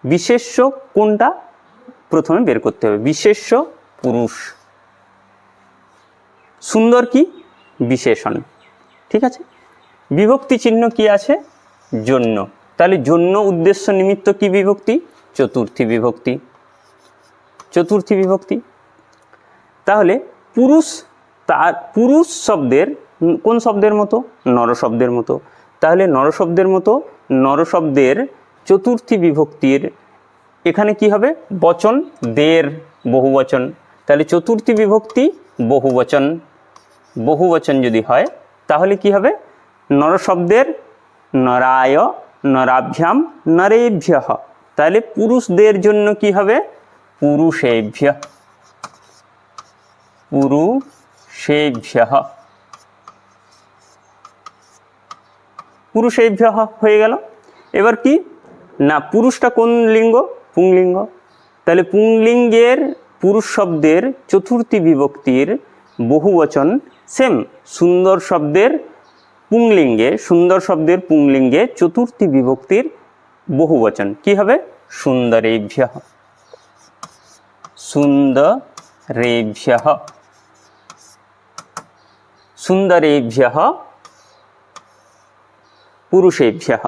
বিশেষ্য কোনটা প্রথমে বের করতে হবে। বিশেষ্য পুরুষ, সুন্দর কি বিশেষণ, ঠিক আছে। বিভক্তি চিহ্ন কি আছে জন্য, তাহলে জন্য উদ্দেশ্য নিমিত্ত কি বিভক্তি, চতুর্থী বিভক্তি, চতুর্থী বিভক্তি। তাহলে পুরুষ, তার পুরুষ শব্দের কোন শব্দের মতো, নর শব্দের মতো। তাহলে নর শব্দের মতো, নর শব্দের চতুর্থী বিভক্তির এখানে কি হবে, বচন দের, বহুবচন। তাহলে চতুর্থী বিভক্তি বহুবচন, বহুবচন যদি হয় তাহলে কি হবে, নর শব্দের নরায় নরাভ্যাম নরেভ্যঃ, তাহলে পুরুষদের জন্য কি হবে, পুরুষেভ্য, পুরুষেভ্যঃ, পুরুষেভ্যঃ হয়ে গেল। এবার কি না, পুরুষটা কোন লিঙ্গ, পুংলিঙ্গ। তাহলে পুংলিঙ্গের পুরুষ শব্দের চতুর্থী বিভক্তির বহুবচন সেম সুন্দর শব্দের পুংলিঙ্গে, সুন্দর শব্দের পুংলিঙ্গে চতুর্থী বিভক্তির বহুবচন কি হবে, সুন্দরেভ্যঃ, সুন্দরেভ্যঃ, সুন্দরেভ্যঃ পুরুষেভ্যঃ।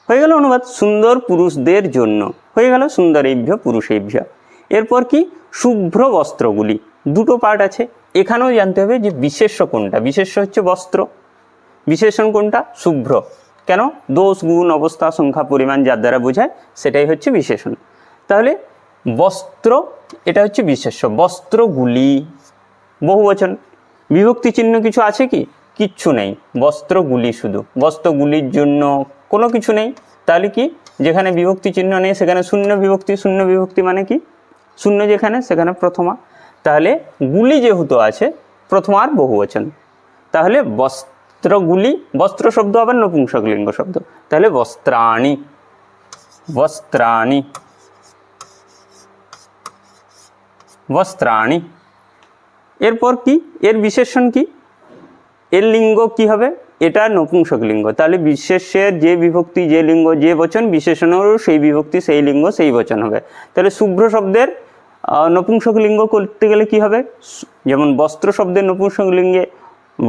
হয়ে গেল অনুবাদ, সুন্দর পুরুষদের জন্য হয়ে গেল সুন্দরেভ্য পুরুষেভ্য। এরপর কি, শুভ্র বস্ত্রগুলি, দুটো পার্ট আছে, এখানেও জানতে হবে যে বিশেষ্য কোনটা। বিশেষ্য হচ্ছে বস্ত্র, বিশেষণ কোনটা শুভ্র। কেন, দোষ গুণ অবস্থা সংখ্যা পরিমাণ যার দ্বারা বোঝায় সেটাই হচ্ছে বিশেষণ। তাহলে বস্ত্র এটা হচ্ছে বিশেষ্য, বস্ত্রগুলি বহুবচন। বিভক্তি চিহ্ন কিছু আছে কি, কিচ্ছু নেই, বস্ত্রগুলি শুধু, বস্ত্রগুলির জন্য কোনো কিছু নেই। তাহলে কি, যেখানে বিভক্তি চিহ্ন নেই সেখানে শূন্য বিভক্তি, শূন্য বিভক্তি মানে কি, শূন্য যেখানে সেখানে প্রথমা। তাহলে গুলি যেহেতু আছে প্রথমার বহুবচন, তাহলে বস্ত্রগুলি, বস্ত্র শব্দ আবার নপুংসকলিঙ্গ শব্দ, তাহলে বস্ত্রাণি, বস্ত্রাণি, বস্ত্রাণি। এরপর কি, এর বিশেষণ কি, এর লিঙ্গ কি হবে, এটা নপুংসক লিঙ্গ। তাহলে বিশেষ্যের যে বিভক্তি যে লিঙ্গ যে বচন, বিশেষণেরও সেই বিভক্তি সেই লিঙ্গ সেই বচন হবে। তাহলে শুভ্র শব্দের নপুংসক লিঙ্গ করতে গেলে কি হবে, যেমন বস্ত্র শব্দের নপুংসক লিঙ্গে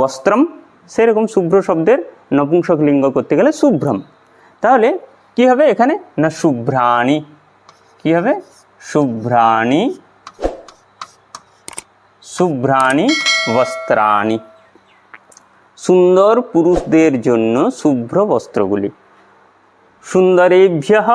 বস্ত্রম, সেরকম শুভ্র শব্দের নপুংসক লিঙ্গ করতে গেলে শুভ্রম। তাহলে কি হবে এখানে না, শুভ্রাণি, কি হবে, শুভ্রাণি, শুভ্রাণি বস্ত্রাণি। সুন্দর পুরুষদের জন্য শুভ্র বস্ত্রগুলি, সুন্দরেভ্যঃ